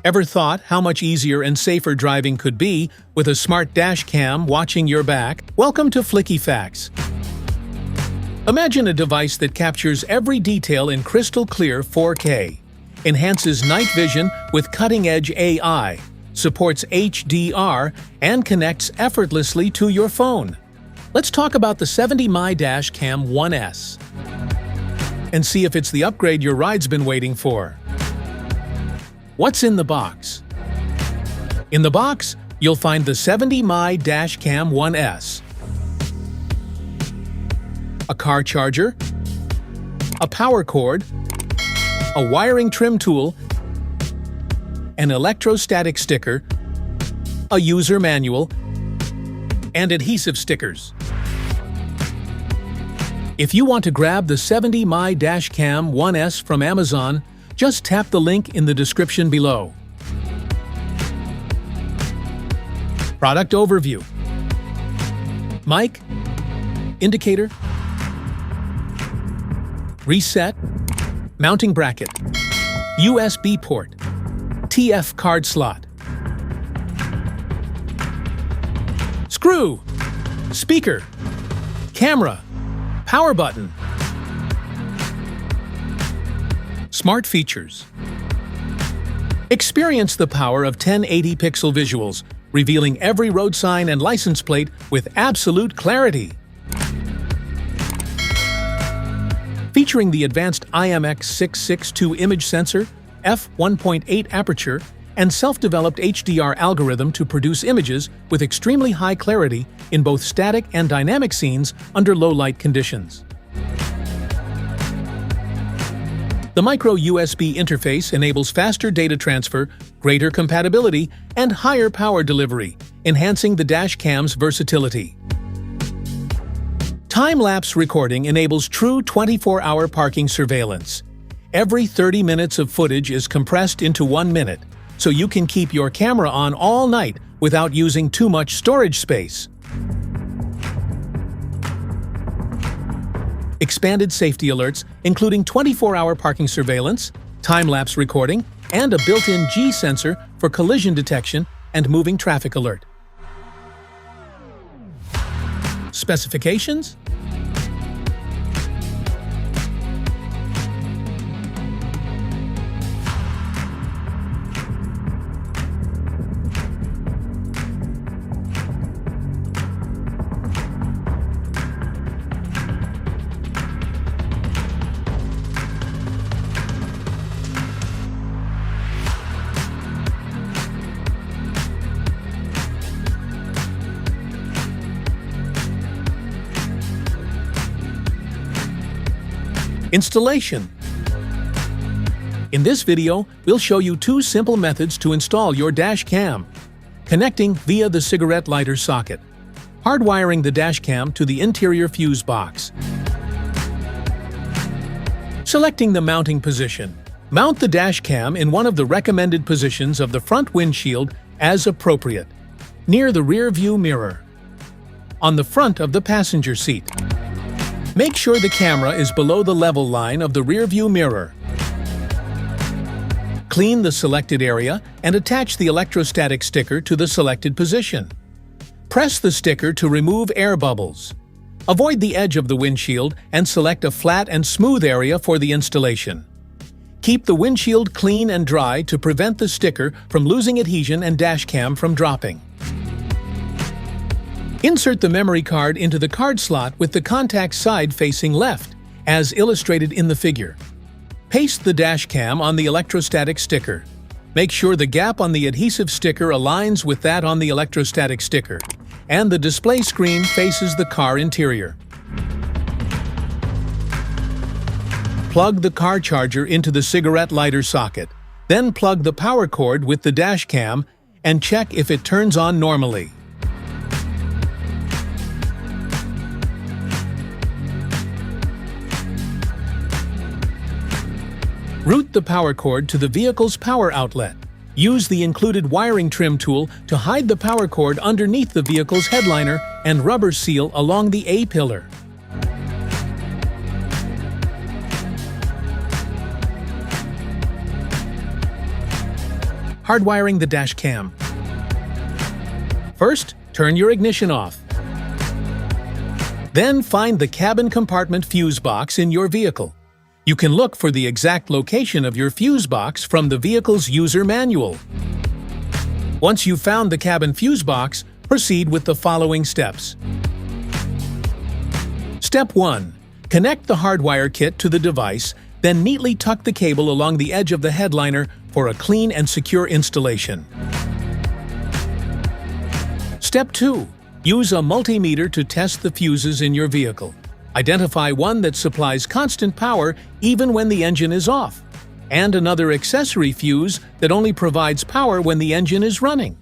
Ever thought how much easier and safer driving could be with a smart dash cam watching your back? Welcome to Flicky Facts. Imagine a device that captures every detail in crystal clear 4K, enhances night vision with cutting-edge AI, supports HDR, and connects effortlessly to your phone. Let's talk about the 70mm DashCam 1S and see if it's the upgrade your ride's been waiting for. What's in the box? In the box, you'll find the 70mm DashCam 1S, a car charger, a power cord, a wiring trim tool, an electrostatic sticker, a user manual, and adhesive stickers. If you want to grab the 70mm DashCam 1S from Amazon, just tap the link in the description below. Product overview. Mic, indicator, reset, mounting bracket, USB port, TF card slot, screw, speaker, camera, power button. Smart features. Experience the power of 1080 pixel visuals, revealing every road sign and license plate with absolute clarity. Featuring the advanced IMX662 image sensor, f1.8 aperture, and self-developed HDR algorithm to produce images with extremely high clarity in both static and dynamic scenes under low-light conditions. The micro USB interface enables faster data transfer, greater compatibility, and higher power delivery, enhancing the DashCam's versatility. Time-lapse recording enables true 24-hour parking surveillance. Every 30 minutes of footage is compressed into 1 minute, so you can keep your camera on all night without using too much storage space. Expanded safety alerts, including 24-hour parking surveillance, time-lapse recording, and a built-in G sensor for collision detection and moving traffic alert. Specifications? Installation. In this video, we'll show you 2 simple methods to install your DashCam. Connecting via the cigarette lighter socket. Hardwiring the DashCam to the interior fuse box. Selecting the mounting position. Mount the DashCam in one of the recommended positions of the front windshield as appropriate, near the rear view mirror, on the front of the passenger seat. Make sure the camera is below the level line of the rearview mirror. Clean the selected area and attach the electrostatic sticker to the selected position. Press the sticker to remove air bubbles. Avoid the edge of the windshield and select a flat and smooth area for the installation. Keep the windshield clean and dry to prevent the sticker from losing adhesion and DashCam from dropping. Insert the memory card into the card slot with the contact side facing left, as illustrated in the figure. Paste the DashCam on the electrostatic sticker. Make sure the gap on the adhesive sticker aligns with that on the electrostatic sticker, and the display screen faces the car interior. Plug the car charger into the cigarette lighter socket. Then plug the power cord with the DashCam and check if it turns on normally. Route the power cord to the vehicle's power outlet. Use the included wiring trim tool to hide the power cord underneath the vehicle's headliner and rubber seal along the A-pillar. Hardwiring the dash cam. First, turn your ignition off. Then find the cabin compartment fuse box in your vehicle. You can look for the exact location of your fuse box from the vehicle's user manual. Once you've found the cabin fuse box, proceed with the following steps. Step 1. Connect the hardwire kit to the device, then neatly tuck the cable along the edge of the headliner for a clean and secure installation. Step 2. Use a multimeter to test the fuses in your vehicle. Identify one that supplies constant power even when the engine is off, and another accessory fuse that only provides power when the engine is running.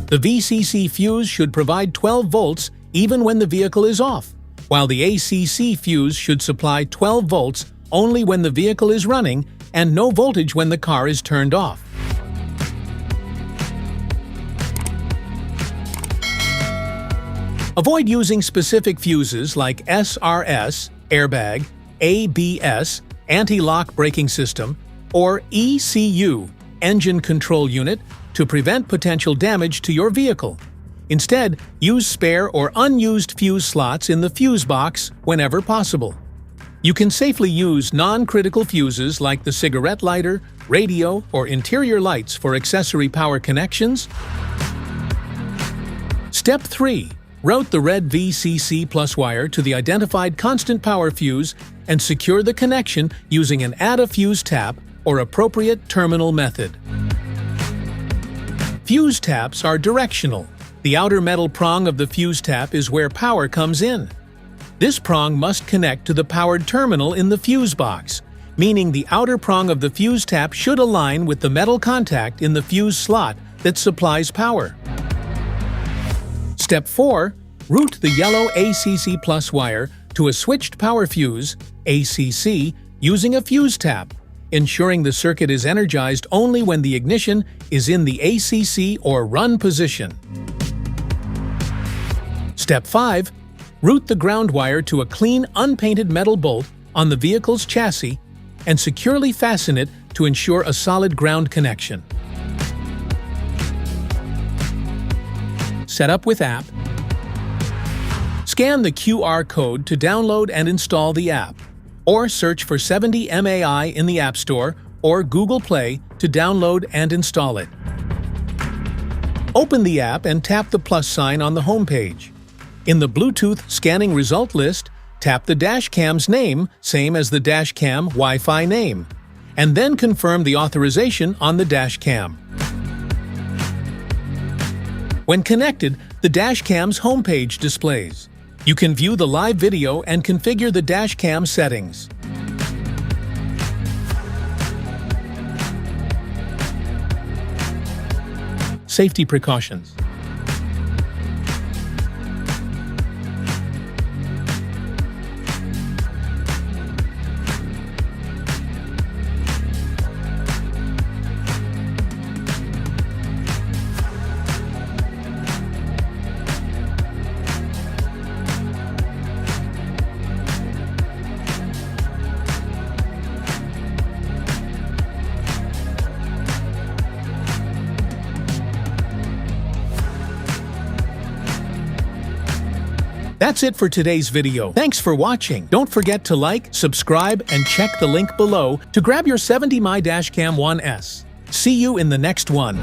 The VCC fuse should provide 12 volts even when the vehicle is off, while the ACC fuse should supply 12 volts only when the vehicle is running and no voltage when the car is turned off. Avoid using specific fuses like SRS, airbag, ABS, anti-lock braking system, or ECU, engine control unit, to prevent potential damage to your vehicle. Instead, use spare or unused fuse slots in the fuse box whenever possible. You can safely use non-critical fuses like the cigarette lighter, radio, or interior lights for accessory power connections. Step 3. Route the red VCC plus wire to the identified constant power fuse and secure the connection using an add a fuse tap or appropriate terminal method. Fuse taps are directional. The outer metal prong of the fuse tap is where power comes in. This prong must connect to the powered terminal in the fuse box, meaning the outer prong of the fuse tap should align with the metal contact in the fuse slot that supplies power. Step 4. Route the yellow ACC plus wire to a switched power fuse, ACC, using a fuse tap, ensuring the circuit is energized only when the ignition is in the ACC or run position. Step 5. Route the ground wire to a clean, unpainted metal bolt on the vehicle's chassis and securely fasten it to ensure a solid ground connection. Set up with app. Scan the QR code to download and install the app, or search for 70 MAI in the App Store or Google Play to download and install it. Open the app and tap the plus sign on the home page. In the Bluetooth scanning result list, tap the DashCam's name, same as the DashCam Wi-Fi name, and then confirm the authorization on the DashCam. When connected, the DashCam's homepage displays. You can view the live video and configure the DashCam settings. Safety precautions. That's it for today's video. Thanks for watching. Don't forget to like, subscribe, and check the link below to grab your 70 My DashCam 1S. See you in the next one.